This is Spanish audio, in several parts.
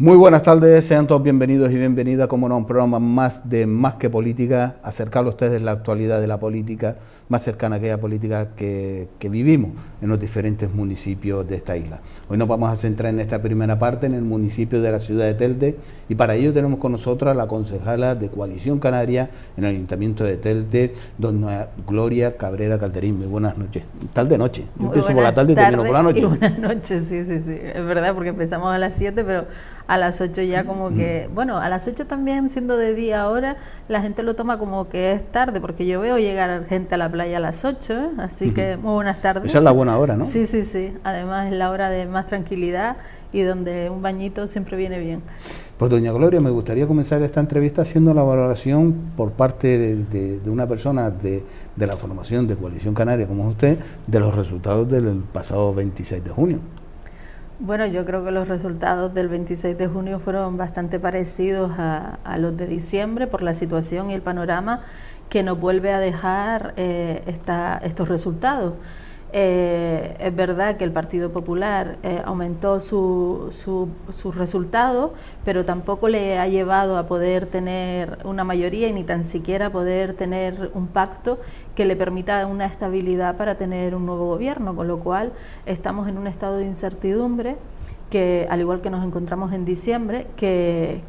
Muy buenas tardes, sean todos bienvenidos y bienvenidas, como no, a un programa más de Más que Política, acercarle a ustedes la actualidad de la política, más cercana a aquella política que vivimos en los diferentes municipios de esta isla. Hoy nos vamos a centrar en esta primera parte en el municipio de la ciudad de Telde, y para ello tenemos con nosotros a la concejala de Coalición Canaria en el Ayuntamiento de Telde, doña Gloria Cabrera Calderín. Muy buenas noches. Tarde noche. Yo empiezo por la tarde y termino por la noche. Y buenas noches, sí, es verdad, porque empezamos a las 7, pero a las 8 ya como que, bueno, a las 8 también siendo de día ahora, la gente lo toma como que es tarde, porque yo veo llegar gente a la playa a las 8, así que muy buenas tardes. Esa es la buena hora, ¿no? Sí, además es la hora de más tranquilidad y donde un bañito siempre viene bien. Pues doña Gloria, me gustaría comenzar esta entrevista haciendo la valoración por parte de una persona de la formación de Coalición Canaria como usted, de los resultados del pasado 26 de junio. Bueno, yo creo que los resultados del 26 de junio fueron bastante parecidos a los de diciembre por la situación y el panorama que nos vuelve a dejar estos resultados. Es verdad que el Partido Popular aumentó sus resultados, pero tampoco le ha llevado a poder tener una mayoría y ni tan siquiera poder tener un pacto que le permita una estabilidad para tener un nuevo gobierno, con lo cual estamos en un estado de incertidumbre que, al igual que nos encontramos en diciembre, que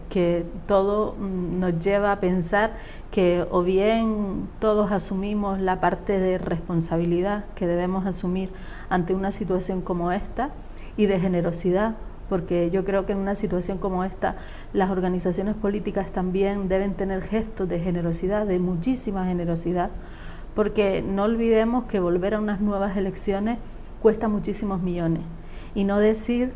todo nos lleva a pensar que o bien todos asumimos la parte de responsabilidad que debemos asumir ante una situación como esta y de generosidad, porque yo creo que en una situación como esta las organizaciones políticas también deben tener gestos de generosidad, de muchísima generosidad, porque no olvidemos que volver a unas nuevas elecciones cuesta muchísimos millones, y no decir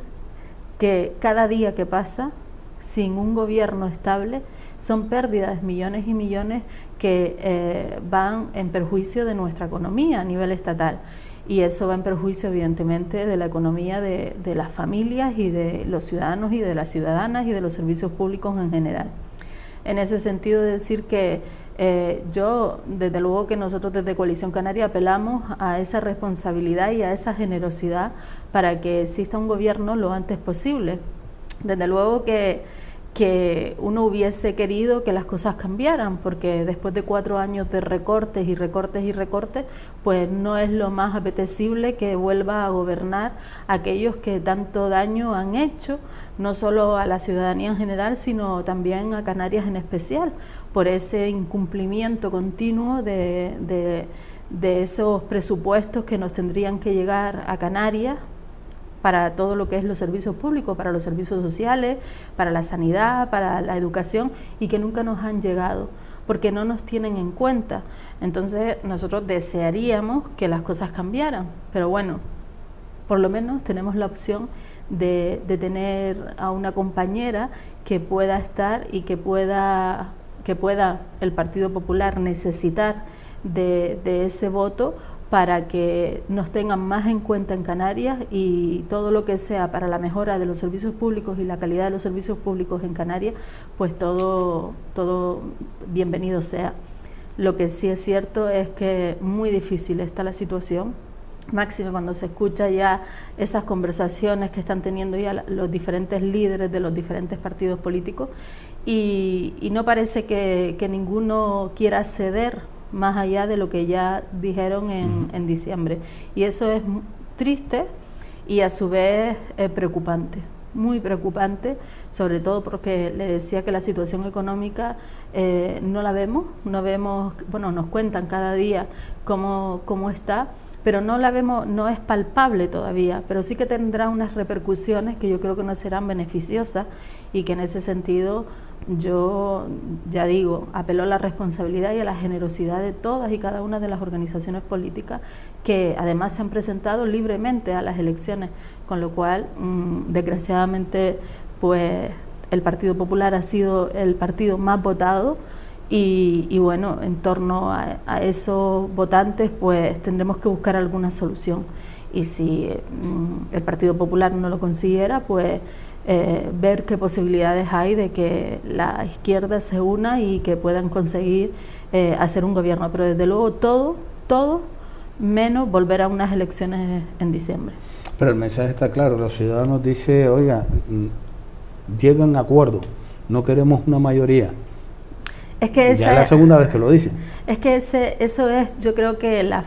que cada día que pasa sin un gobierno estable son pérdidas, millones y millones que van en perjuicio de nuestra economía a nivel estatal, y eso va en perjuicio evidentemente de la economía de las familias y de los ciudadanos y de las ciudadanas y de los servicios públicos en general. En ese sentido, decir que yo, desde luego que nosotros desde Coalición Canaria apelamos a esa responsabilidad y a esa generosidad para que exista un gobierno lo antes posible. Desde luego que uno hubiese querido que las cosas cambiaran, porque después de 4 años de recortes y recortes y recortes, pues no es lo más apetecible que vuelva a gobernar aquellos que tanto daño han hecho, no solo a la ciudadanía en general, sino también a Canarias en especial, por ese incumplimiento continuo de esos presupuestos que nos tendrían que llegar a Canarias para todo lo que es los servicios públicos, para los servicios sociales, para la sanidad, para la educación, y que nunca nos han llegado, porque no nos tienen en cuenta. Entonces nosotros desearíamos que las cosas cambiaran, pero bueno, por lo menos tenemos la opción de tener a una compañera que pueda estar y que pueda el Partido Popular necesitar de ese voto para que nos tengan más en cuenta en Canarias, y todo lo que sea para la mejora de los servicios públicos y la calidad de los servicios públicos en Canarias, pues todo bienvenido sea. Lo que sí es cierto es que muy difícil está la situación, máximo cuando se escucha ya esas conversaciones que están teniendo ya los diferentes líderes de los diferentes partidos políticos, y no parece que ninguno quiera ceder más allá de lo que ya dijeron en diciembre, y eso es triste y a su vez preocupante, muy preocupante, sobre todo porque le decía que la situación económica no la vemos, bueno, nos cuentan cada día cómo está, pero no la vemos, no es palpable todavía, pero sí que tendrá unas repercusiones que yo creo que no serán beneficiosas, y que en ese sentido yo, ya digo, apelo a la responsabilidad y a la generosidad de todas y cada una de las organizaciones políticas que además se han presentado libremente a las elecciones, con lo cual, desgraciadamente, pues el Partido Popular ha sido el partido más votado, y bueno, en torno a esos votantes pues tendremos que buscar alguna solución, y si el Partido Popular no lo consiguiera, pues ver qué posibilidades hay de que la izquierda se una y que puedan conseguir hacer un gobierno, pero desde luego todo menos volver a unas elecciones en diciembre. Pero el mensaje está claro, los ciudadanos dicen, oiga, lleguen a acuerdos, no queremos una mayoría. Es que ya es la segunda vez que lo dicen. Es que eso es, yo creo que la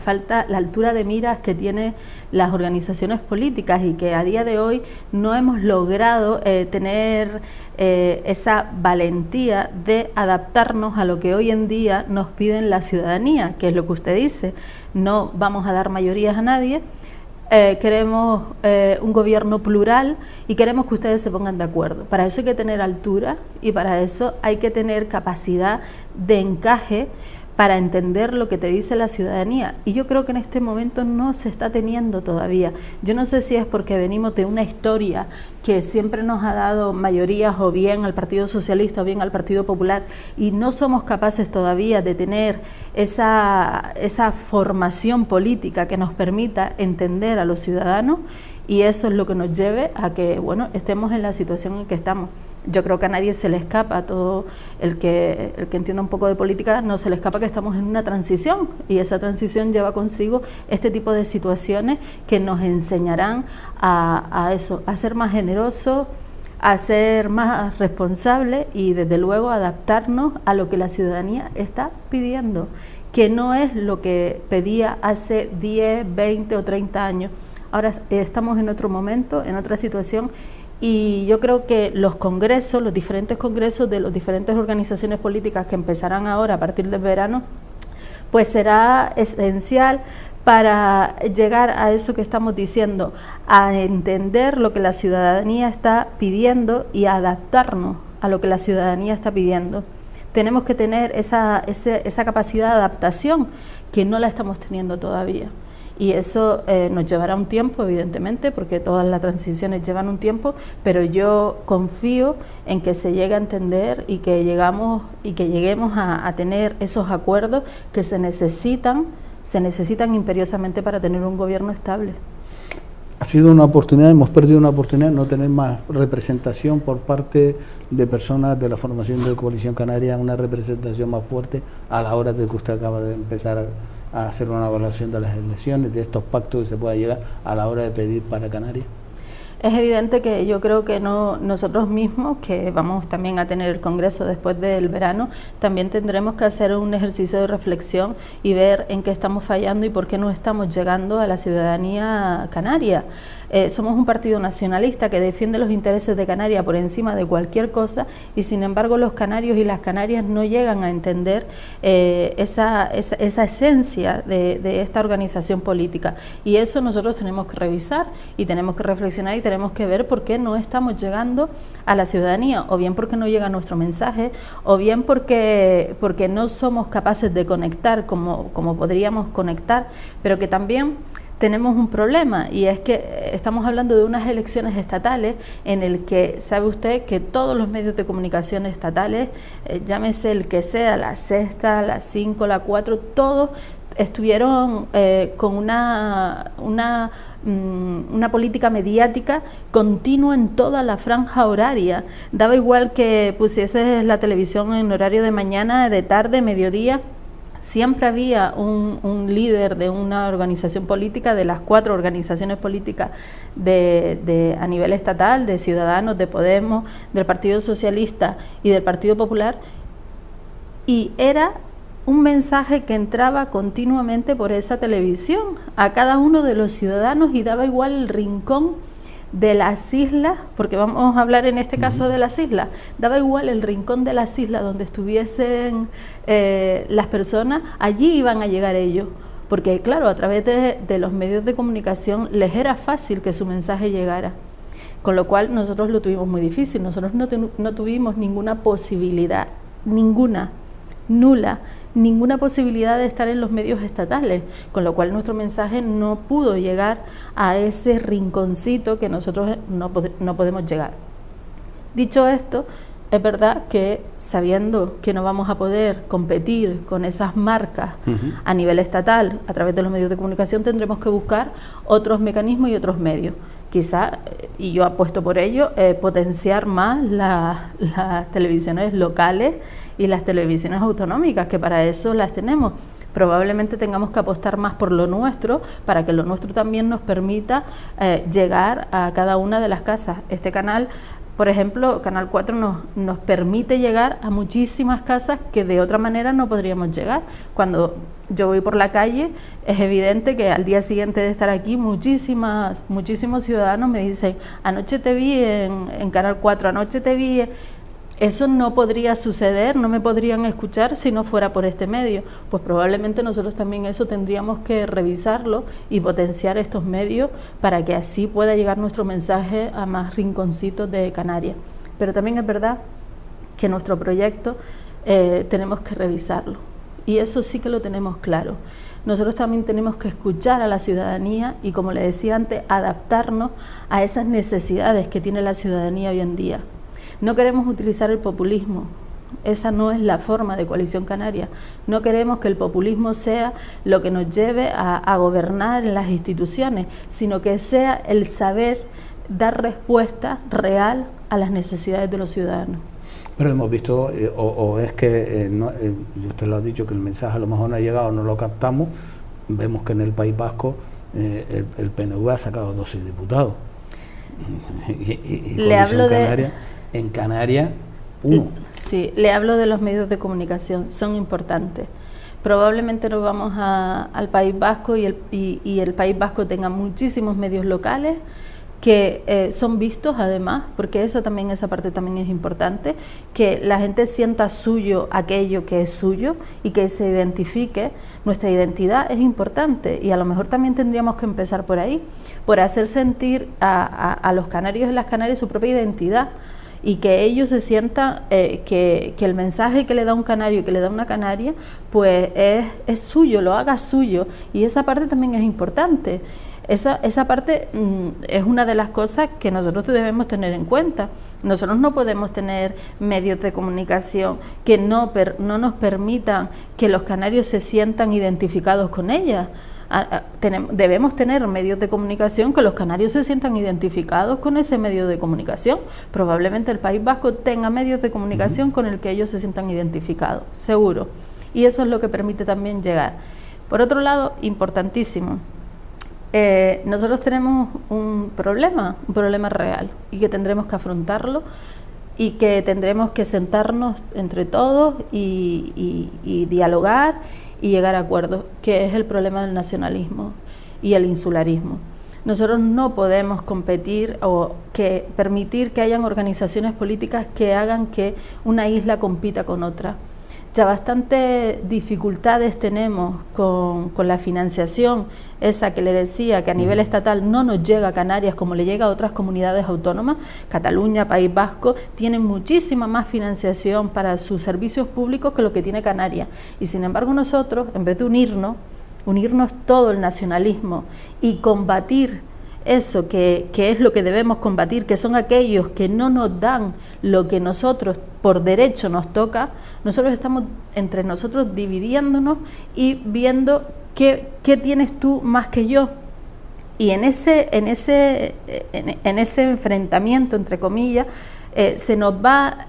altura de miras que tienen las organizaciones políticas y que a día de hoy no hemos logrado tener esa valentía de adaptarnos a lo que hoy en día nos piden la ciudadanía, que es lo que usted dice. No vamos a dar mayorías a nadie. Queremos un gobierno plural y queremos que ustedes se pongan de acuerdo. Para eso hay que tener altura y para eso hay que tener capacidad de encaje para entender lo que te dice la ciudadanía. Y yo creo que en este momento no se está teniendo todavía. Yo no sé si es porque venimos de una historia que siempre nos ha dado mayorías o bien al Partido Socialista o bien al Partido Popular y no somos capaces todavía de tener esa formación política que nos permita entender a los ciudadanos, y eso es lo que nos lleve a que, bueno, estemos en la situación en que estamos. Yo creo que a nadie se le escapa, a todo el que entienda un poco de política, no se le escapa que estamos en una transición, y esa transición lleva consigo este tipo de situaciones que nos enseñarán a eso, a ser más generosos, a ser más responsables y desde luego adaptarnos a lo que la ciudadanía está pidiendo, que no es lo que pedía hace 10, 20 o 30 años. Ahora estamos en otro momento, en otra situación, y yo creo que los congresos, los diferentes congresos de las diferentes organizaciones políticas que empezarán ahora a partir del verano, pues será esencial para llegar a eso que estamos diciendo, a entender lo que la ciudadanía está pidiendo y a adaptarnos a lo que la ciudadanía está pidiendo. Tenemos que tener esa capacidad de adaptación que no la estamos teniendo todavía. Y eso nos llevará un tiempo, evidentemente, porque todas las transiciones llevan un tiempo, pero yo confío en que se llegue a entender y que lleguemos a tener esos acuerdos que se necesitan imperiosamente para tener un gobierno estable. Ha sido una oportunidad, hemos perdido una oportunidad de no tener más representación por parte de personas de la formación de Coalición Canaria, una representación más fuerte a la hora de que usted acaba de empezar a hacer una evaluación de las elecciones, de estos pactos que se pueda llegar a la hora de pedir para Canarias. Es evidente que yo creo que nosotros mismos, que vamos también a tener el Congreso después del verano, también tendremos que hacer un ejercicio de reflexión y ver en qué estamos fallando y por qué no estamos llegando a la ciudadanía canaria. Somos un partido nacionalista que defiende los intereses de Canarias por encima de cualquier cosa, y sin embargo los canarios y las canarias no llegan a entender esa esencia de esta organización política, y eso nosotros tenemos que revisar y tenemos que reflexionar y tenemos que ver por qué no estamos llegando a la ciudadanía, o bien porque no llega nuestro mensaje, o bien porque no somos capaces de conectar como podríamos conectar, pero que también tenemos un problema, y es que estamos hablando de unas elecciones estatales en el que, sabe usted, que todos los medios de comunicación estatales, llámese el que sea, la Sexta, la 5, la 4, todos estuvieron con una política mediática continua en toda la franja horaria. Daba igual que pusieses la televisión en horario de mañana, de tarde, mediodía. Siempre había un líder de una organización política, de las 4 organizaciones políticas a nivel estatal, de Ciudadanos, de Podemos, del Partido Socialista y del Partido Popular, y era un mensaje que entraba continuamente por esa televisión a cada uno de los ciudadanos, y daba igual el rincón de las islas, porque vamos a hablar en este caso de las islas, daba igual el rincón de las islas donde estuviesen las personas, allí iban a llegar ellos, porque claro, a través de los medios de comunicación les era fácil que su mensaje llegara, con lo cual nosotros lo tuvimos muy difícil. Nosotros no tuvimos ninguna posibilidad, nula, ninguna posibilidad de estar en los medios estatales, con lo cual nuestro mensaje no pudo llegar a ese rinconcito que nosotros no podemos llegar. Dicho esto, es verdad que sabiendo que no vamos a poder competir con esas marcas a nivel estatal a través de los medios de comunicación, tendremos que buscar otros mecanismos y otros medios. Quizá, y yo apuesto por ello, potenciar más las televisiones locales y las televisiones autonómicas, que para eso las tenemos. Probablemente tengamos que apostar más por lo nuestro, para que lo nuestro también nos permita llegar a cada una de las casas. Este canal Por ejemplo, Canal 4 nos permite llegar a muchísimas casas que de otra manera no podríamos llegar. Cuando yo voy por la calle, es evidente que al día siguiente de estar aquí, muchísimos ciudadanos me dicen: anoche te vi en Canal 4, anoche te vi... Eso no podría suceder, no me podrían escuchar si no fuera por este medio. Pues probablemente nosotros también eso tendríamos que revisarlo y potenciar estos medios para que así pueda llegar nuestro mensaje a más rinconcitos de Canarias. Pero también es verdad que nuestro proyecto tenemos que revisarlo, y eso sí que lo tenemos claro. Nosotros también tenemos que escuchar a la ciudadanía y, como le decía antes, adaptarnos a esas necesidades que tiene la ciudadanía hoy en día. No queremos utilizar el populismo, esa no es la forma de Coalición Canaria. No queremos que el populismo sea lo que nos lleve a gobernar en las instituciones, sino que sea el saber dar respuesta real a las necesidades de los ciudadanos. Pero hemos visto, o es que, usted lo ha dicho, que el mensaje a lo mejor no ha llegado, no lo captamos. Vemos que en el País Vasco el PNV ha sacado 12 diputados. Y le hablo en Canarias, 1. Sí, le hablo de los medios de comunicación, son importantes. Probablemente nos vamos al País Vasco y el País Vasco tenga muchísimos medios locales que son vistos, además, porque esa parte también es importante, que la gente sienta suyo aquello que es suyo y que se identifique. Nuestra identidad es importante, y a lo mejor también tendríamos que empezar por ahí, por hacer sentir a los canarios y las canarias su propia identidad, y que ellos se sientan que el mensaje que le da un canario, que le da una canaria, pues es suyo, lo haga suyo, y esa parte también es importante. Esa parte es una de las cosas que nosotros debemos tener en cuenta. Nosotros no podemos tener medios de comunicación que no nos permitan que los canarios se sientan identificados con ella. Debemos tener medios de comunicación que los canarios se sientan identificados con ese medio de comunicación. Probablemente el País Vasco tenga medios de comunicación con el que ellos se sientan identificados, seguro. Y eso es lo que permite también llegar. Por otro lado, importantísimo, nosotros tenemos un problema real, y que tendremos que afrontarlo, y que tendremos que sentarnos entre todos y dialogar y llegar a acuerdos, que es el problema del nacionalismo y el insularismo. Nosotros no podemos competir o permitir que hayan organizaciones políticas que hagan que una isla compita con otra. Ya bastantes dificultades tenemos con la financiación, esa que le decía, que a nivel estatal no nos llega a Canarias como le llega a otras comunidades autónomas. Cataluña, País Vasco, tienen muchísima más financiación para sus servicios públicos que lo que tiene Canarias. Y sin embargo nosotros, en vez de unirnos todo el nacionalismo y combatir eso que es lo que debemos combatir, que son aquellos que no nos dan lo que nosotros por derecho nos toca, nosotros estamos entre nosotros dividiéndonos y viendo qué tienes tú más que yo. Y en ese enfrentamiento, entre comillas, se nos va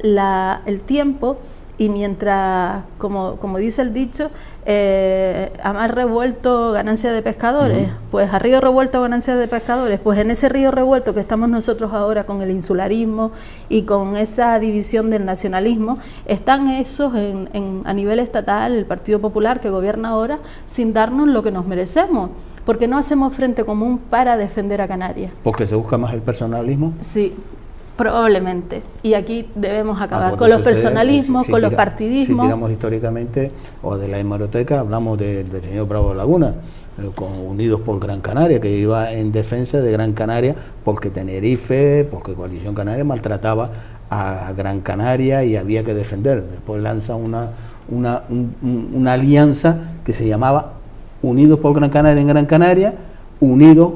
el tiempo, y mientras, como dice el dicho, a mar revuelto ganancia de pescadores, pues a río revuelto ganancia de pescadores, pues en ese río revuelto que estamos nosotros ahora con el insularismo y con esa división del nacionalismo, están esos a nivel estatal, el Partido Popular que gobierna ahora, sin darnos lo que nos merecemos, porque no hacemos frente común para defender a Canarias. ¿Porque se busca más el personalismo? Sí. Probablemente, y aquí debemos acabar con los personalismos, con los partidismos. Si tiramos históricamente, o de la hemeroteca, hablamos del señor Bravo Laguna, con Unidos por Gran Canaria, que iba en defensa de Gran Canaria, porque Coalición Canaria maltrataba a Gran Canaria y había que defender. Después lanza una alianza que se llamaba Unidos por Gran Canaria en Gran Canaria, Unidos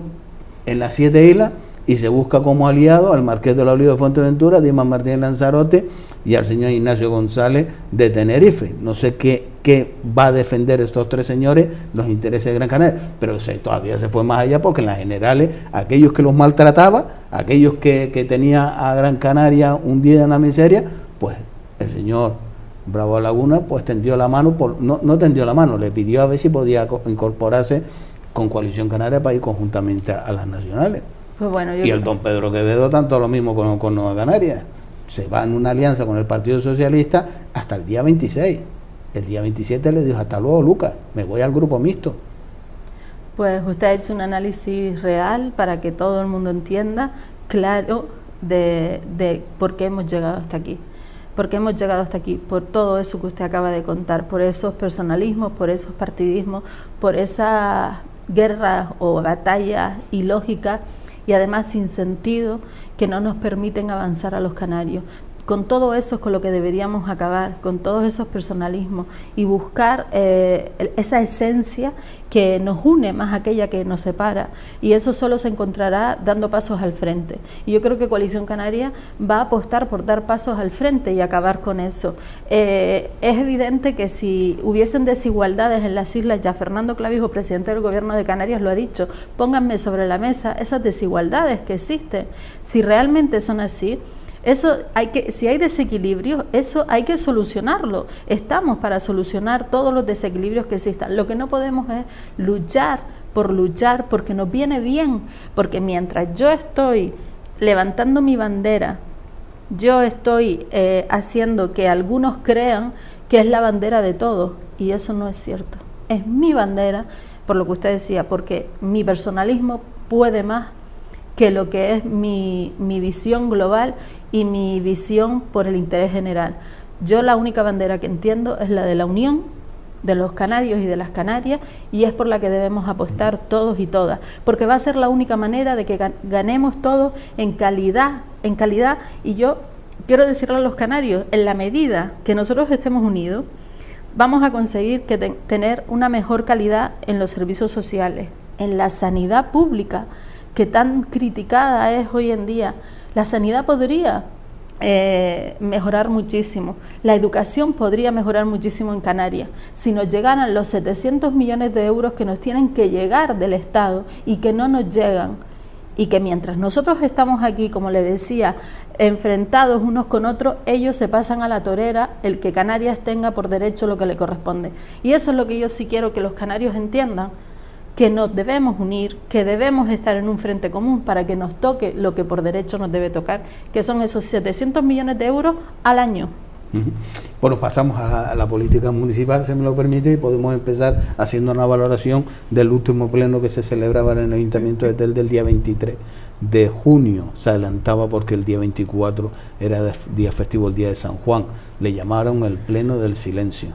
en las 7 islas, y se busca como aliado al Marqués de la Oliva de Fuerteventura, Dimas Martínez Lanzarote, y al señor Ignacio González de Tenerife. No sé qué va a defender estos 3 señores los intereses de Gran Canaria, pero todavía se fue más allá, porque en las generales aquellos que los maltrataba, aquellos que tenía a Gran Canaria hundida en la miseria, pues el señor Bravo Laguna pues tendió la mano, no tendió la mano, le pidió a ver si podía incorporarse con Coalición Canaria para ir conjuntamente a las nacionales. Pues bueno, y el don Pedro Quevedo tanto lo mismo con Nueva Canarias. Se va en una alianza con el Partido Socialista hasta el día 26. El día 27 le dijo: hasta luego, Lucas, me voy al grupo mixto. Pues usted ha hecho un análisis real para que todo el mundo entienda, claro, de por qué hemos llegado hasta aquí. ¿Por qué hemos llegado hasta aquí? Por todo eso que usted acaba de contar, por esos personalismos, por esos partidismos, por esas guerras o batallas ilógicas y además sin sentido que no nos permiten avanzar a los canarios. Con todo eso es con lo que deberíamos acabar, con todos esos personalismos y buscar esa esencia que nos une más aquella que nos separa, y eso solo se encontrará dando pasos al frente. Y yo creo que Coalición Canaria va a apostar por dar pasos al frente y acabar con eso. Es evidente que si hubiesen desigualdades en las islas, ya Fernando Clavijo, presidente del Gobierno de Canarias, lo ha dicho: pónganme sobre la mesa esas desigualdades que existen. Si realmente son así, eso si hay desequilibrios, eso hay que solucionarlo. Estamos para solucionar todos los desequilibrios que existan. Lo que no podemos es luchar porque nos viene bien, porque mientras yo estoy levantando mi bandera, yo estoy haciendo que algunos crean que es la bandera de todos, y eso no es cierto. Es mi bandera, por lo que usted decía, porque mi personalismo puede más que lo que es mi visión global y mi visión por el interés general. Yo la única bandera que entiendo es la de la unión de los canarios y de las Canarias, y es por la que debemos apostar todos y todas, porque va a ser la única manera de que ganemos todos en calidad, y yo quiero decirle a los canarios: en la medida que nosotros estemos unidos, vamos a conseguir tener una mejor calidad en los servicios sociales, en la sanidad pública, que tan criticada es hoy en día. La sanidad podría mejorar muchísimo, la educación podría mejorar muchísimo en Canarias, si nos llegaran los 700 millones de euros que nos tienen que llegar del Estado y que no nos llegan, y que mientras nosotros estamos aquí, como le decía, enfrentados unos con otros, ellos se pasan a la torera el que Canarias tenga por derecho lo que le corresponde. Y eso es lo que yo sí quiero que los canarios entiendan, que nos debemos unir, que debemos estar en un frente común para que nos toque lo que por derecho nos debe tocar, que son esos 700 millones de euros al año. Bueno, pasamos a la política municipal, si me lo permite, y podemos empezar haciendo una valoración del último pleno que se celebraba en el Ayuntamiento de Telde el día 23 de junio. Se adelantaba porque el día 24 era día festivo, el día de San Juan. Le llamaron el pleno del silencio.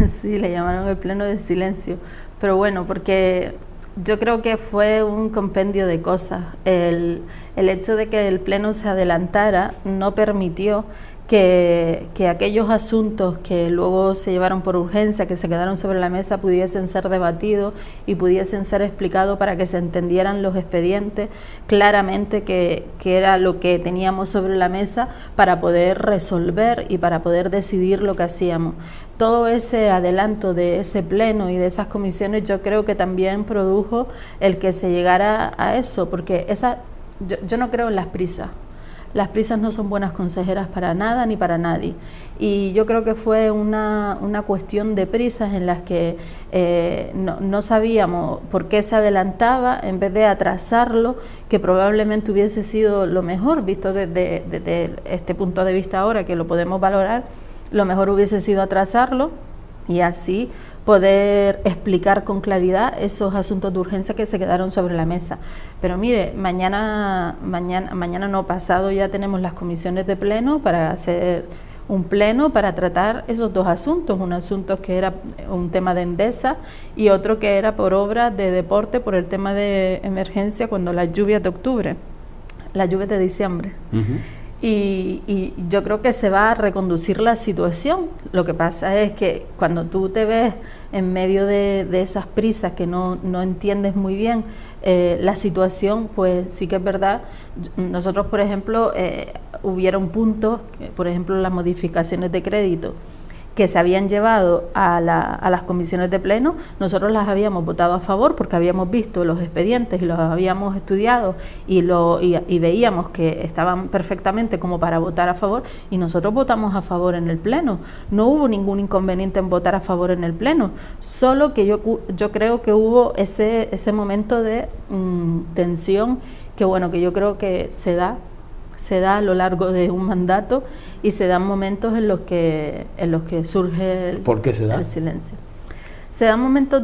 Sí, le llamaron el pleno del silencio, pero bueno, porque yo creo que fue un compendio de cosas. El hecho de que el pleno se adelantara no permitió que aquellos asuntos que luego se llevaron por urgencia, que se quedaron sobre la mesa, pudiesen ser debatidos y pudiesen ser explicados para que se entendieran los expedientes claramente, que era lo que teníamos sobre la mesa para poder resolver y para poder decidir lo que hacíamos. Todo ese adelanto de ese pleno y de esas comisiones, yo creo que también produjo el que se llegara a eso, porque yo no creo en las prisas. Las prisas no son buenas consejeras para nada ni para nadie, y yo creo que fue una cuestión de prisas en las que no sabíamos por qué se adelantaba en vez de atrasarlo, que probablemente hubiese sido lo mejor, visto desde este punto de vista ahora que lo podemos valorar. Lo mejor hubiese sido atrasarlo y así poder explicar con claridad esos asuntos de urgencia que se quedaron sobre la mesa. Pero mire, mañana no, pasado ya tenemos las comisiones de pleno para hacer un pleno para tratar esos dos asuntos, un asunto que era un tema de Endesa y otro que era por obras de deporte por el tema de emergencia cuando las lluvias de octubre, las lluvias de diciembre. Y yo creo que se va a reconducir la situación. Lo que pasa es que cuando tú te ves en medio de esas prisas que no entiendes muy bien la situación, pues sí que es verdad. Nosotros, por ejemplo, hubieron puntos, por ejemplo, las modificaciones de crédito que se habían llevado a las comisiones de pleno, nosotros las habíamos votado a favor porque habíamos visto los expedientes y los habíamos estudiado y veíamos que estaban perfectamente como para votar a favor, y nosotros votamos a favor en el pleno. No hubo ningún inconveniente en votar a favor en el pleno, solo que yo creo que hubo ese momento de tensión bueno, que yo creo que se da a lo largo de un mandato y se dan momentos en los que surge ¿Por qué se da? El silencio. Se dan momentos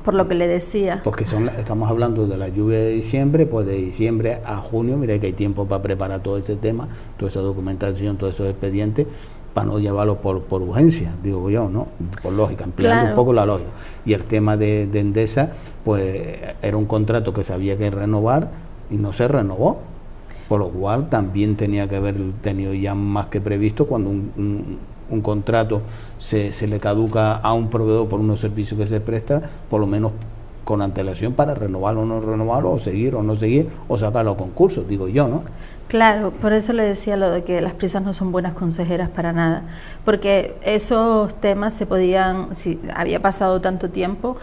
por lo que le decía. Porque estamos hablando de la lluvia de diciembre, pues de diciembre a junio, mira que hay tiempo para preparar todo ese tema, toda esa documentación, todos esos expedientes, para no llevarlo por urgencia, digo yo, ¿no? Por lógica, empleando un poco la lógica. Y el tema de Endesa, pues era un contrato que se había que renovar y no se renovó, por lo cual también tenía que haber tenido ya más que previsto cuando un contrato se le caduca a un proveedor por unos servicios que se presta, por lo menos con antelación para renovarlo o no renovarlo, o seguir o no seguir, o sacarlo a concursos, digo yo, ¿no? Claro, por eso le decía lo de que las prisas no son buenas consejeras para nada, porque esos temas se podían, si había pasado tanto tiempo,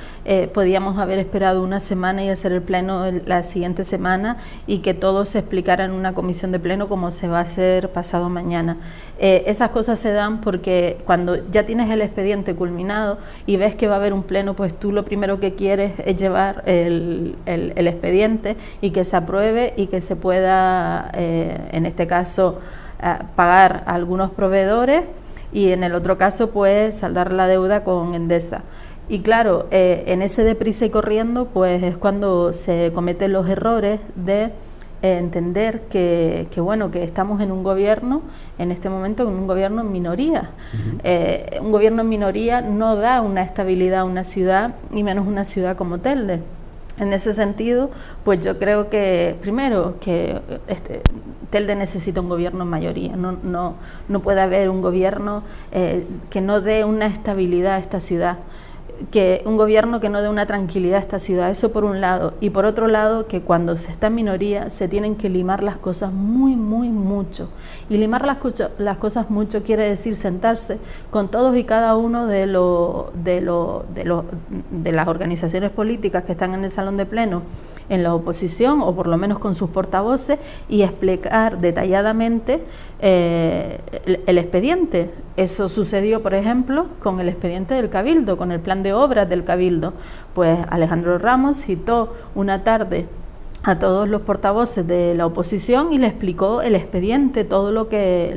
podíamos haber esperado una semana y hacer el pleno la siguiente semana y que todo se explicara en una comisión de pleno como se va a hacer pasado mañana. Esas cosas se dan porque cuando ya tienes el expediente culminado y ves que va a haber un pleno, pues tú lo primero que quieres es llevar el expediente y que se apruebe y que se pueda en este caso pagar a algunos proveedores y en el otro caso pues saldar la deuda con Endesa. Y claro, en ese deprisa y corriendo pues es cuando se cometen los errores de entender que bueno, que estamos en un gobierno, en este momento en un gobierno en minoría. Un gobierno en minoría no da una estabilidad a una ciudad, y menos una ciudad como Telde. En ese sentido, pues yo creo que, primero, que Telde necesita un gobierno en mayoría, no puede haber un gobierno que no dé una estabilidad a esta ciudad, que un gobierno que no dé una tranquilidad a esta ciudad, eso por un lado, y por otro lado que cuando se está en minoría se tienen que limar las cosas muy mucho, y limar las cosas mucho quiere decir sentarse con todos y cada uno de las organizaciones políticas que están en el salón de pleno, en la oposición o por lo menos con sus portavoces, y explicar detalladamente el expediente. Eso sucedió, por ejemplo, con el expediente del Cabildo, con el plan de obras del Cabildo. Pues Alejandro Ramos citó una tarde a todos los portavoces de la oposición y le explicó el expediente, todo lo que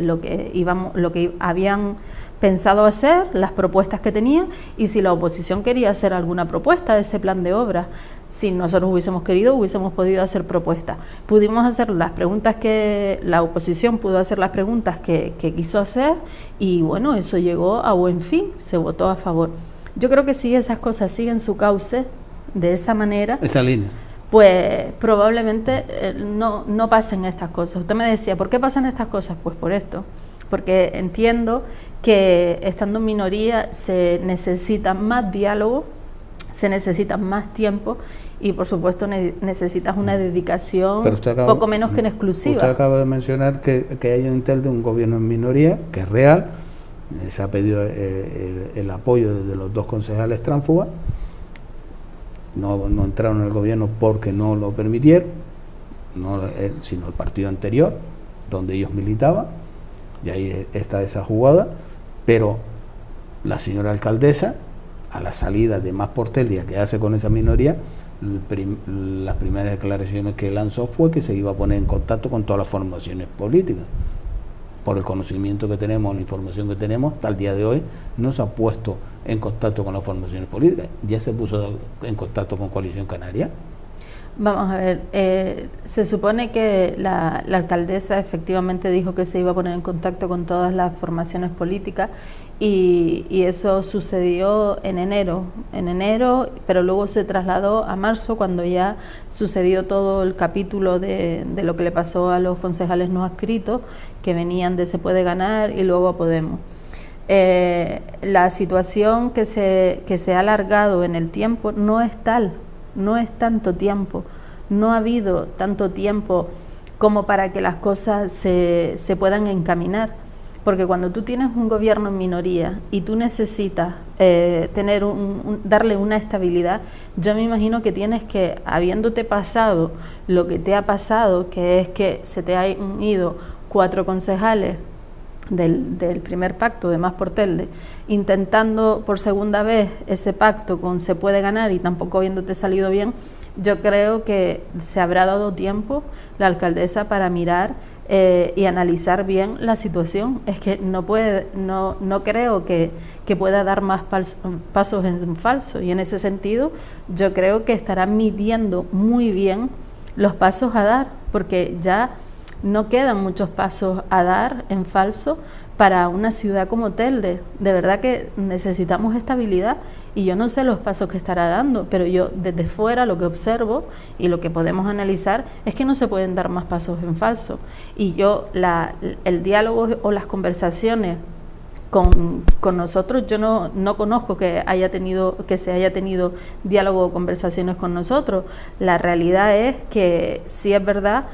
habían pensado hacer, las propuestas que tenían, y si la oposición quería hacer alguna propuesta de ese plan de obras. Si nosotros hubiésemos querido, hubiésemos podido hacer propuestas. Pudimos hacer las preguntas que la oposición pudo hacer, las preguntas que quiso hacer, y bueno, eso llegó a buen fin, se votó a favor. Yo creo que si esas cosas siguen su cauce de esa manera, esa línea, pues probablemente no pasen estas cosas. Usted me decía, ¿por qué pasan estas cosas? Pues por esto, porque entiendo que estando en minoría se necesita más diálogo, se necesita más tiempo y por supuesto necesitas una dedicación poco menos que en exclusiva. Usted acaba de mencionar que hay en Telde un gobierno en minoría, que es real, se ha pedido el apoyo de los dos concejales tránsfugas, no entraron en el gobierno porque no lo permitieron, sino el partido anterior, donde ellos militaban, y ahí está esa jugada, pero la señora alcaldesa, a la salida de Más por Telde, que hace con esa minoría, las primeras declaraciones que lanzó fue que se iba a poner en contacto con todas las formaciones políticas. Por el conocimiento que tenemos, la información que tenemos, hasta el día de hoy no se ha puesto en contacto con las formaciones políticas. Ya se puso en contacto con Coalición Canaria. Vamos a ver, se supone que la alcaldesa efectivamente dijo que se iba a poner en contacto con todas las formaciones políticas y eso sucedió en enero, pero luego se trasladó a marzo cuando ya sucedió todo el capítulo de lo que le pasó a los concejales no adscritos que venían de Se Puede Ganar y luego a Podemos. La situación que se ha alargado en el tiempo no es tal. No es tanto tiempo, no ha habido tanto tiempo como para que las cosas se puedan encaminar, porque cuando tú tienes un gobierno en minoría y tú necesitas darle una estabilidad, yo me imagino que tienes que, habiéndote pasado lo que te ha pasado, que es que se te han ido 4 concejales del primer pacto de Más por Telde, intentando por segunda vez ese pacto con Se Puede Ganar y tampoco habiéndote salido bien, yo creo que se habrá dado tiempo la alcaldesa para mirar y analizar bien la situación. Es que no creo que pueda dar más pasos en falso, y en ese sentido yo creo que estará midiendo muy bien los pasos a dar, porque ya no quedan muchos pasos a dar en falso para una ciudad como Telde. De verdad que necesitamos estabilidad, y yo no sé los pasos que estará dando, pero yo desde fuera lo que observo y lo que podemos analizar es que no se pueden dar más pasos en falso. Y yo el diálogo o las conversaciones con nosotros, yo no conozco que se haya tenido diálogo o conversaciones con nosotros. La realidad es que sí es verdad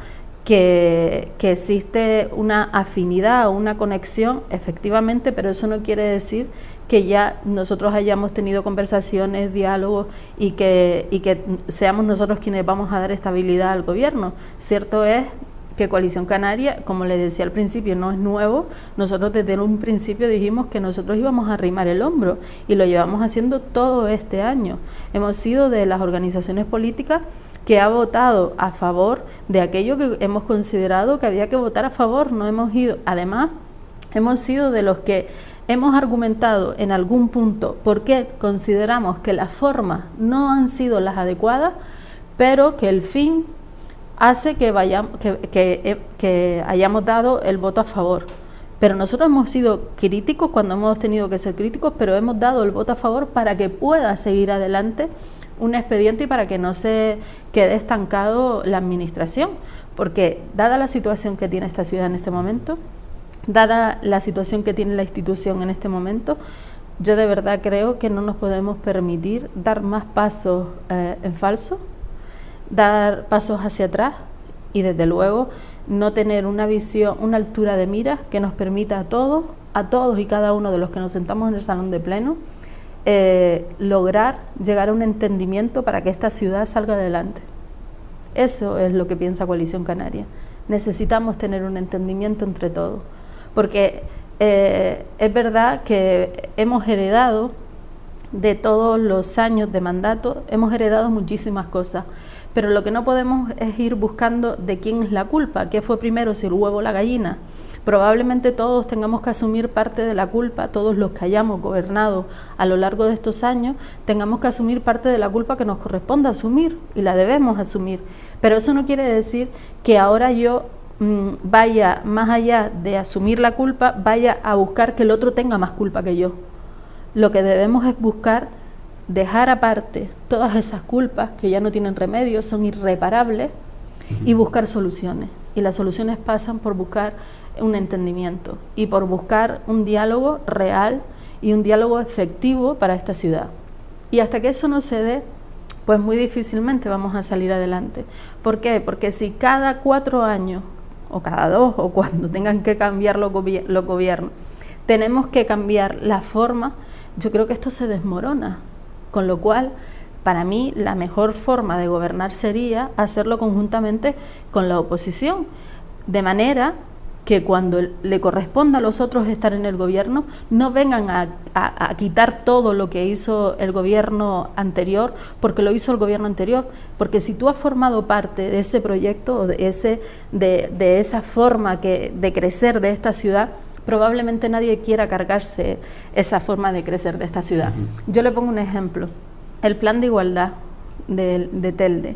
que existe una afinidad o una conexión, efectivamente, pero eso no quiere decir que ya nosotros hayamos tenido conversaciones, diálogos y que seamos nosotros quienes vamos a dar estabilidad al gobierno. Cierto es que Coalición Canaria, como les decía al principio, no es nuevo. Nosotros desde un principio dijimos que nosotros íbamos a arrimar el hombro, y lo llevamos haciendo todo este año. Hemos sido de las organizaciones políticas que ha votado a favor de aquello que hemos considerado que había que votar a favor. No hemos ido, además, hemos sido de los que hemos argumentado en algún punto por qué consideramos que las formas no han sido las adecuadas, pero que el fin hace que hayamos dado el voto a favor. Pero nosotros hemos sido críticos cuando hemos tenido que ser críticos, pero hemos dado el voto a favor para que pueda seguir adelante un expediente y para que no se quede estancado la administración, porque dada la situación que tiene esta ciudad en este momento, dada la situación que tiene la institución en este momento, yo de verdad creo que no nos podemos permitir dar más pasos en falso, dar pasos hacia atrás, y desde luego no tener una visión, una altura de miras que nos permita a todos y cada uno de los que nos sentamos en el salón de pleno, lograr llegar a un entendimiento para que esta ciudad salga adelante. Eso es lo que piensa Coalición Canaria. Necesitamos tener un entendimiento entre todos, porque es verdad que hemos heredado de todos los años de mandato, hemos heredado muchísimas cosas, pero lo que no podemos es ir buscando de quién es la culpa, qué fue primero, si el huevo o la gallina. Probablemente todos tengamos que asumir parte de la culpa, todos los que hayamos gobernado a lo largo de estos años, tengamos que asumir parte de la culpa que nos corresponde asumir, y la debemos asumir. Pero eso no quiere decir que ahora yo vaya más allá de asumir la culpa, vaya a buscar que el otro tenga más culpa que yo. Lo que debemos es buscar dejar aparte todas esas culpas que ya no tienen remedio, son irreparables, y buscar soluciones. Y las soluciones pasan por buscar un entendimiento y por buscar un diálogo real y un diálogo efectivo para esta ciudad. Y hasta que eso no se dé, pues muy difícilmente vamos a salir adelante. ¿Por qué? Porque si cada 4 años, o cada 2, o cuando tengan que cambiar los gobiernos, tenemos que cambiar la forma, yo creo que esto se desmorona. Con lo cual, para mí, la mejor forma de gobernar sería hacerlo conjuntamente con la oposición, de manera que cuando le corresponda a los otros estar en el gobierno, no vengan a quitar todo lo que hizo el gobierno anterior, porque lo hizo el gobierno anterior. Porque si tú has formado parte de ese proyecto, o de esa forma de crecer de esta ciudad, probablemente nadie quiera cargarse esa forma de crecer de esta ciudad. Yo le pongo un ejemplo. El plan de igualdad de Telde.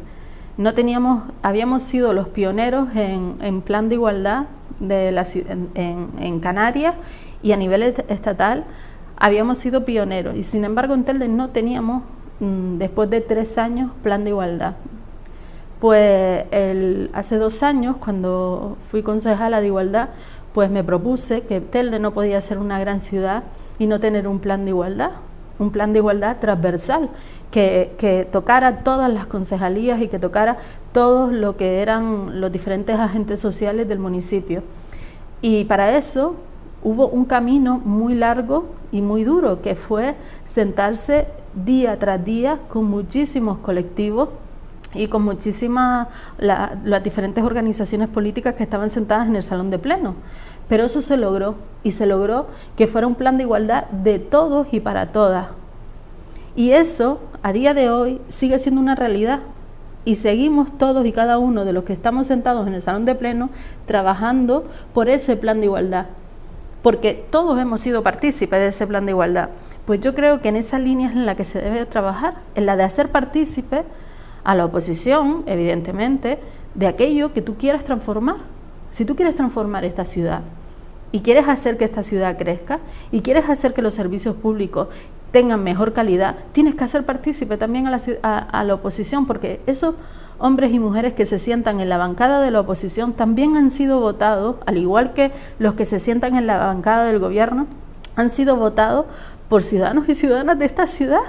Habíamos sido los pioneros en plan de igualdad en Canarias, y a nivel estatal habíamos sido pioneros, y sin embargo en Telde no teníamos, después de 3 años, plan de igualdad. Pues hace 2 años, cuando fui concejala de igualdad, pues me propuse que Telde no podía ser una gran ciudad y no tener un plan de igualdad transversal, que tocara todas las concejalías y que tocara todos lo que eran los diferentes agentes sociales del municipio. Y para eso hubo un camino muy largo y muy duro, que fue sentarse día tras día con muchísimos colectivos y con muchísimas las diferentes organizaciones políticas que estaban sentadas en el salón de pleno. pero eso se logró, y se logró que fuera un plan de igualdad de todos y para todas. Y eso, a día de hoy, sigue siendo una realidad. Y seguimos todos y cada uno de los que estamos sentados en el salón de pleno trabajando por ese plan de igualdad. Porque todos hemos sido partícipes de ese plan de igualdad. Pues yo creo que en esa línea es en la que se debe trabajar, en la de hacer partícipe a la oposición, evidentemente, de aquello que tú quieras transformar. Si tú quieres transformar esta ciudad y quieres hacer que esta ciudad crezca y quieres hacer que los servicios públicos tengan mejor calidad, tienes que hacer partícipe también a la oposición, porque esos hombres y mujeres que se sientan en la bancada de la oposición también han sido votados, al igual que los que se sientan en la bancada del gobierno, han sido votados por ciudadanos y ciudadanas de esta ciudad.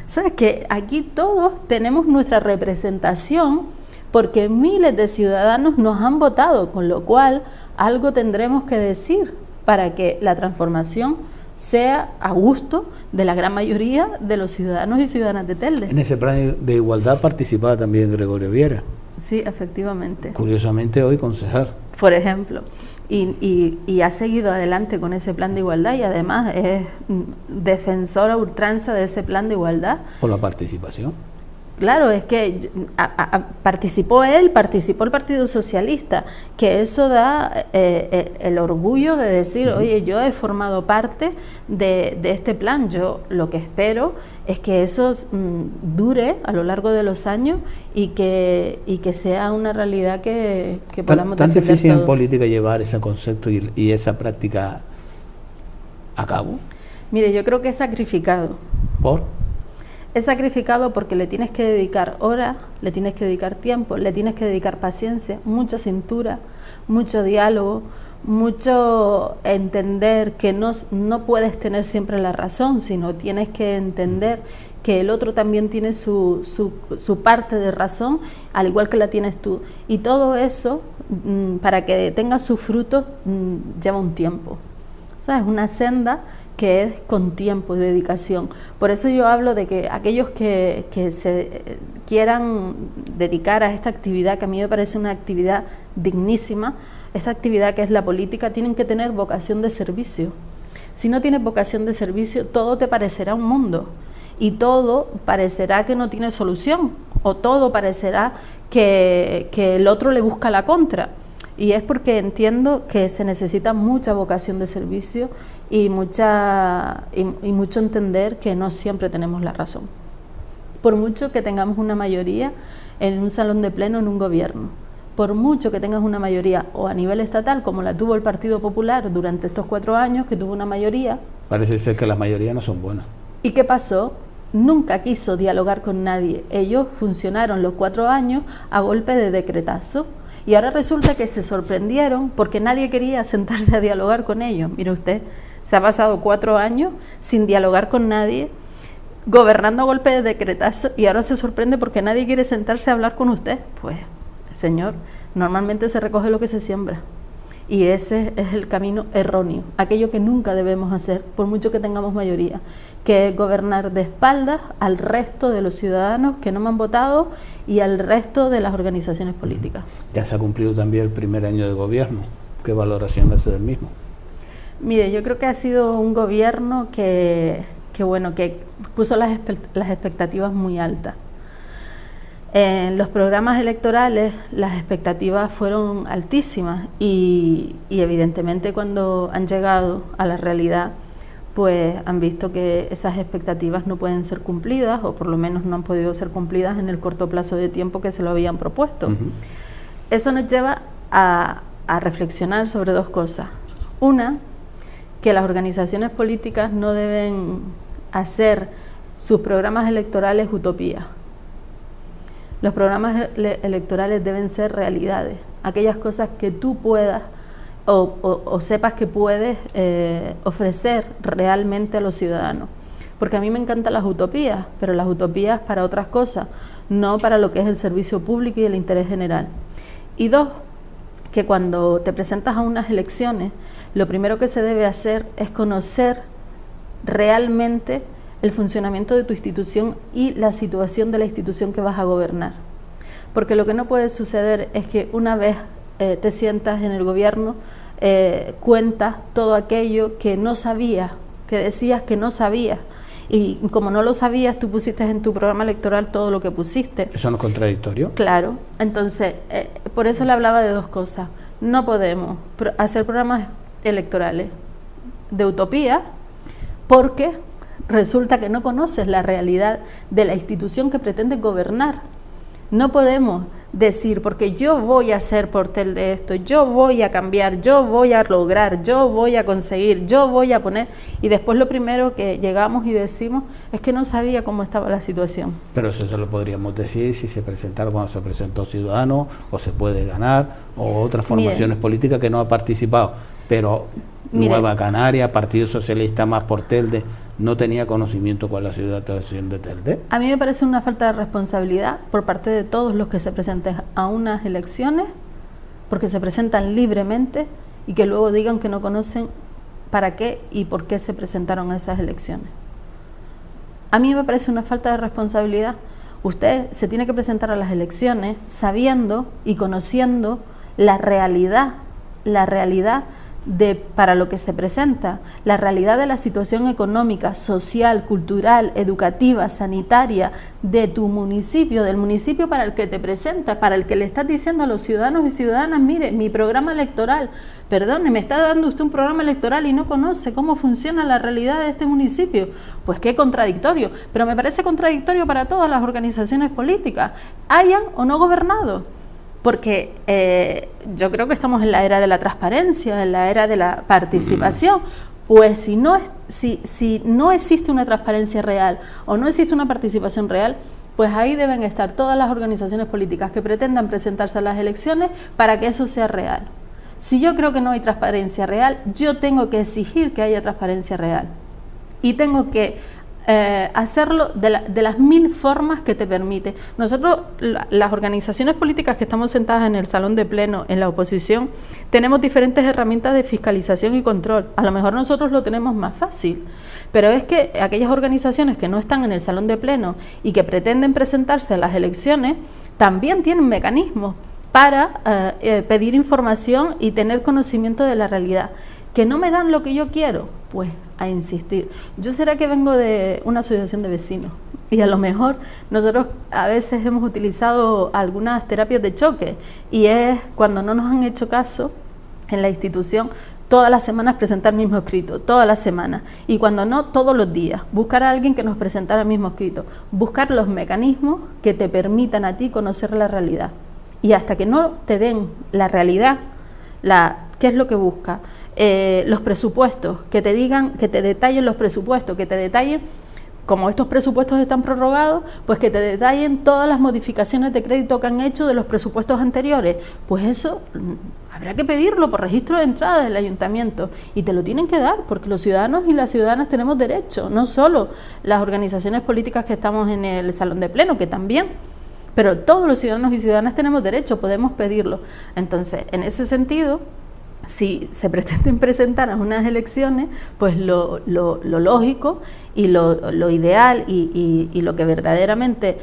¿Sabes? Que aquí todos tenemos nuestra representación porque miles de ciudadanos nos han votado, con lo cual algo tendremos que decir para que la transformación sea a gusto de la gran mayoría de los ciudadanos y ciudadanas de Telde. En ese plan de igualdad participaba también Gregorio Viera. Sí, efectivamente. Curiosamente hoy concejal. Por ejemplo, y ha seguido adelante con ese plan de igualdad y además es defensor a ultranza de ese plan de igualdad. Por la participación. Claro, es que participó el Partido Socialista, que eso da el orgullo de decir, oye, yo he formado parte de este plan. Yo lo que espero es que eso dure a lo largo de los años y que sea una realidad que podamos defender. ¿Tan difícil en política llevar ese concepto y esa práctica a cabo? Mire, yo creo que es sacrificado. ¿Por? Es sacrificado porque le tienes que dedicar horas, le tienes que dedicar tiempo, le tienes que dedicar paciencia, mucha cintura, mucho diálogo, mucho entender que no puedes tener siempre la razón, sino tienes que entender que el otro también tiene su parte de razón, al igual que la tienes tú. Y todo eso, para que tenga sus frutos, lleva un tiempo. ¿Sabes? Una senda que es con tiempo y dedicación. Por eso yo hablo de que aquellos que se quieran dedicar a esta actividad, que a mí me parece una actividad dignísima, esta actividad que es la política, tienen que tener vocación de servicio. Si no tienes vocación de servicio, todo te parecerá un mundo y todo parecerá que no tiene solución o todo parecerá que el otro le busca la contra. Y es porque entiendo que se necesita mucha vocación de servicio y mucho entender que no siempre tenemos la razón. Por mucho que tengamos una mayoría en un salón de pleno en un gobierno, por mucho que tengas una mayoría o a nivel estatal, como la tuvo el Partido Popular durante estos 4 años, que tuvo una mayoría. Parece ser que las mayorías no son buenas. ¿Y qué pasó? Nunca quiso dialogar con nadie. Ellos funcionaron los 4 años a golpe de decretazo. Y ahora resulta que se sorprendieron porque nadie quería sentarse a dialogar con ellos. Mire usted, se ha pasado 4 años sin dialogar con nadie, gobernando a golpe de decretazo, y ahora se sorprende porque nadie quiere sentarse a hablar con usted. Pues, señor, normalmente se recoge lo que se siembra. Y ese es el camino erróneo, aquello que nunca debemos hacer, por mucho que tengamos mayoría, que es gobernar de espaldas al resto de los ciudadanos que no me han votado y al resto de las organizaciones políticas. Ya se ha cumplido también el primer año de gobierno. ¿Qué valoración hace del mismo? Mire, yo creo que ha sido un gobierno que puso las expectativas muy altas. En los programas electorales las expectativas fueron altísimas y evidentemente cuando han llegado a la realidad pues han visto que esas expectativas no pueden ser cumplidas o por lo menos no han podido ser cumplidas en el corto plazo de tiempo que se lo habían propuesto. Eso nos lleva a reflexionar sobre 2 cosas. Una, que las organizaciones políticas no deben hacer sus programas electorales utopías. Los programas electorales deben ser realidades, aquellas cosas que tú puedas o sepas que puedes ofrecer realmente a los ciudadanos. Porque a mí me encantan las utopías, pero las utopías para otras cosas, no para lo que es el servicio público y el interés general. Y 2, que cuando te presentas a unas elecciones, lo primero que se debe hacer es conocer realmente el funcionamiento de tu institución y la situación de la institución que vas a gobernar. Porque lo que no puede suceder es que una vez te sientas en el gobierno, cuentas todo aquello que no sabías, que decías que no sabías. Y como no lo sabías, tú pusiste en tu programa electoral todo lo que pusiste. ¿Eso no es contradictorio? Claro. Entonces, por eso le hablaba de dos cosas. No podemos hacer programas electorales de utopía porque resulta que no conoces la realidad de la institución que pretende gobernar. No podemos decir, porque yo voy a ser portel de esto, yo voy a cambiar, yo voy a lograr, yo voy a conseguir, yo voy a poner, y después lo primero que llegamos y decimos es que no sabía cómo estaba la situación. Pero eso se lo podríamos decir si se presentara cuando se presentó Ciudadanos, o se puede ganar, o otras formaciones políticas que no ha participado, pero Nueva Canaria, Partido Socialista más por Telde, no tenía conocimiento con la situación de Telde. A mí me parece una falta de responsabilidad por parte de todos los que se presenten a unas elecciones, porque se presentan libremente, y que luego digan que no conocen para qué y por qué se presentaron a esas elecciones. A mí me parece una falta de responsabilidad. Usted se tiene que presentar a las elecciones sabiendo y conociendo la realidad para lo que se presenta, la realidad de la situación económica, social, cultural, educativa, sanitaria de tu municipio, del municipio para el que te presentas, para el que le estás diciendo a los ciudadanos y ciudadanas, mire, mi programa electoral, perdone, me está dando usted un programa electoral y no conoce cómo funciona la realidad de este municipio. Pues qué contradictorio, pero me parece contradictorio para todas las organizaciones políticas, hayan o no gobernado. Porque yo creo que estamos en la era de la transparencia, en la era de la participación. Pues si no existe una transparencia real o no existe una participación real, pues ahí deben estar todas las organizaciones políticas que pretendan presentarse a las elecciones para que eso sea real. Si yo creo que no hay transparencia real, yo tengo que exigir que haya transparencia real. Y tengo que hacerlo de las 1000 formas que te permite. Nosotros, las organizaciones políticas que estamos sentadas en el salón de pleno, en la oposición, tenemos diferentes herramientas de fiscalización y control. A lo mejor nosotros lo tenemos más fácil, pero es que aquellas organizaciones que no están en el salón de pleno y que pretenden presentarse a las elecciones, también tienen mecanismos para pedir información y tener conocimiento de la realidad. ¿Que no me dan lo que yo quiero? Pues a insistir. Yo será que vengo de una asociación de vecinos y a lo mejor nosotros a veces hemos utilizado algunas terapias de choque, y es cuando no nos han hecho caso en la institución, todas las semanas presentar el mismo escrito, todas las semanas, y cuando no, todos los días, buscar a alguien que nos presentara el mismo escrito, buscar los mecanismos que te permitan a ti conocer la realidad. Y hasta que no te den la realidad, ¿qué es lo que busca? Los presupuestos, que te digan, que te detallen los presupuestos, que te detallen, como estos presupuestos están prorrogados, pues que te detallen todas las modificaciones de crédito que han hecho de los presupuestos anteriores. Pues eso habrá que pedirlo por registro de entrada del ayuntamiento, y te lo tienen que dar, porque los ciudadanos y las ciudadanas tenemos derecho, no solo las organizaciones políticas que estamos en el salón de pleno, que también, pero todos los ciudadanos y ciudadanas tenemos derecho, podemos pedirlo. Entonces, en ese sentido, si se pretenden presentar a unas elecciones, pues lo lógico y lo ideal y lo que verdaderamente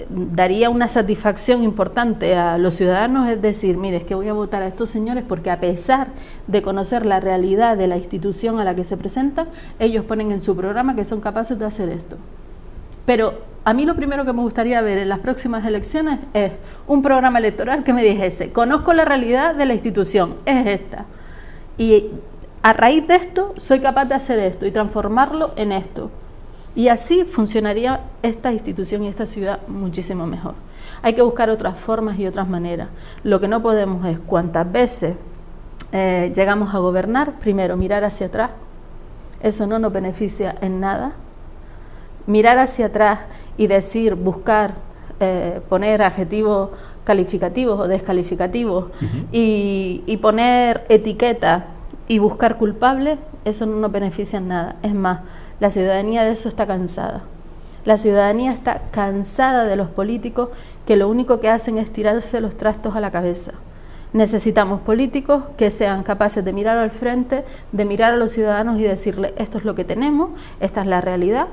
daría una satisfacción importante a los ciudadanos es decir, mire, es que voy a votar a estos señores porque a pesar de conocer la realidad de la institución a la que se presentan, ellos ponen en su programa que son capaces de hacer esto. Pero a mí lo primero que me gustaría ver en las próximas elecciones es un programa electoral que me dijese, conozco la realidad de la institución, es esta, y a raíz de esto soy capaz de hacer esto y transformarlo en esto. Y así funcionaría esta institución y esta ciudad muchísimo mejor. Hay que buscar otras formas y otras maneras. Lo que no podemos es, cuantas veces llegamos a gobernar, primero mirar hacia atrás, eso no nos beneficia en nada. Mirar hacia atrás y decir, buscar, poner adjetivos calificativos o descalificativos y poner etiquetas y buscar culpables, eso no nos beneficia en nada. Es más, la ciudadanía de eso está cansada. La ciudadanía está cansada de los políticos que lo único que hacen es tirarse los trastos a la cabeza. Necesitamos políticos que sean capaces de mirar al frente, de mirar a los ciudadanos y decirles, esto es lo que tenemos, esta es la realidad.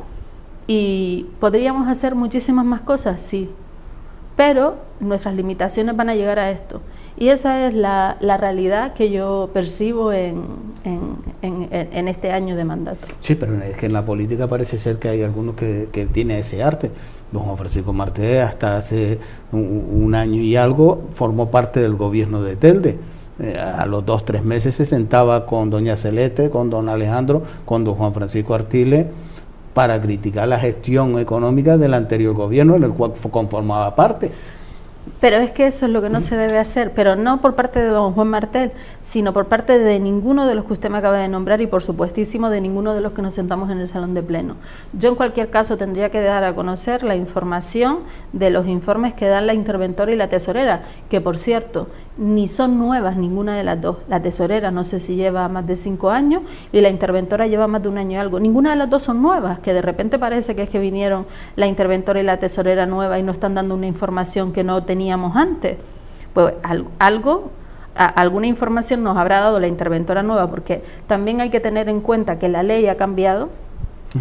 Y podríamos hacer muchísimas más cosas, sí, pero nuestras limitaciones van a llegar a esto. Y esa es la realidad que yo percibo en este año de mandato. Sí, pero es que en la política parece ser que hay algunos que tienen ese arte. Don Juan Francisco Martel, hasta hace un año y algo, formó parte del gobierno de Telde. A los 2 o 3 meses se sentaba con doña Celeste, con don Alejandro, con don Juan Francisco Artiles, para criticar la gestión económica del anterior gobierno en el cual conformaba parte. Pero es que eso es lo que no se debe hacer, pero no por parte de don Juan Martel, sino por parte de ninguno de los que usted me acaba de nombrar y por supuestísimo de ninguno de los que nos sentamos en el salón de pleno. Yo en cualquier caso tendría que dar a conocer la información de los informes que dan la interventora y la tesorera, que por cierto, ni son nuevas ninguna de las dos. La tesorera no sé si lleva más de 5 años y la interventora lleva más de 1 año y algo. Ninguna de las dos son nuevas, que de repente parece que es que vinieron la interventora y la tesorera nueva y nos están dando una información que no teníamos antes. Pues alguna información nos habrá dado la interventora nueva, porque también hay que tener en cuenta que la ley ha cambiado.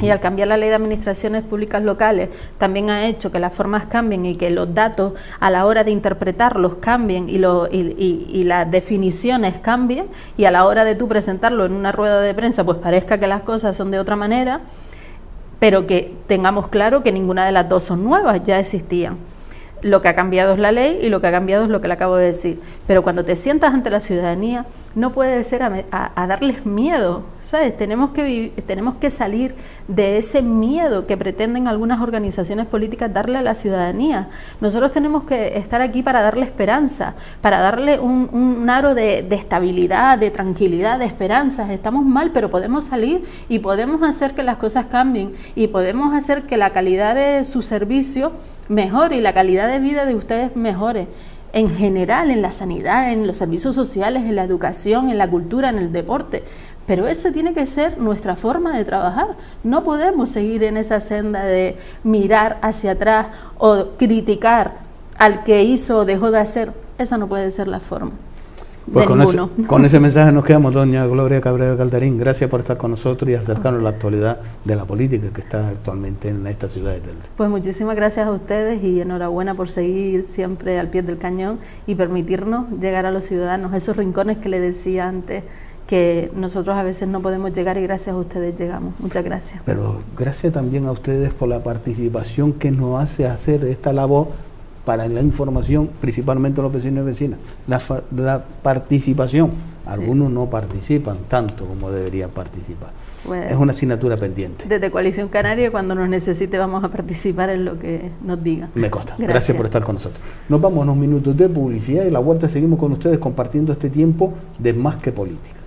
Y al cambiar la ley de administraciones públicas locales también ha hecho que las formas cambien y que los datos a la hora de interpretarlos cambien y las definiciones cambien, y a la hora de tú presentarlo en una rueda de prensa pues parezca que las cosas son de otra manera, pero que tengamos claro que ninguna de las dos son nuevas, ya existían. Lo que ha cambiado es la ley y lo que ha cambiado es lo que le acabo de decir. Pero cuando te sientas ante la ciudadanía, no puede ser a darles miedo, ¿sabes? Tenemos que salir de ese miedo que pretenden algunas organizaciones políticas darle a la ciudadanía. Nosotros tenemos que estar aquí para darle esperanza, para darle un aro de estabilidad, de tranquilidad, de esperanza. Estamos mal, pero podemos salir y podemos hacer que las cosas cambien y podemos hacer que la calidad de su servicio mejore y la calidad de vida de ustedes mejore, en general, en la sanidad, en los servicios sociales, en la educación, en la cultura, en el deporte. Pero esa tiene que ser nuestra forma de trabajar. No podemos seguir en esa senda de mirar hacia atrás o criticar al que hizo o dejó de hacer. Esa no puede ser la forma. Pues con ese mensaje nos quedamos, doña Gloria Cabrera Calderín. Gracias por estar con nosotros y acercarnos a la actualidad de la política que está actualmente en esta ciudad de Telde. Pues muchísimas gracias a ustedes y enhorabuena por seguir siempre al pie del cañón y permitirnos llegar a los ciudadanos, esos rincones que le decía antes, que nosotros a veces no podemos llegar y gracias a ustedes llegamos. Muchas gracias. Pero gracias también a ustedes por la participación que nos hace hacer esta labor para la información, principalmente los vecinos y vecinas. La participación, sí. Algunos no participan tanto como deberían participar. Bueno, es una asignatura pendiente. Desde Coalición Canaria, cuando nos necesite, vamos a participar en lo que nos digan. Me consta. Gracias por estar con nosotros. Nos vamos a unos minutos de publicidad y a la vuelta seguimos con ustedes compartiendo este tiempo de Más que Política.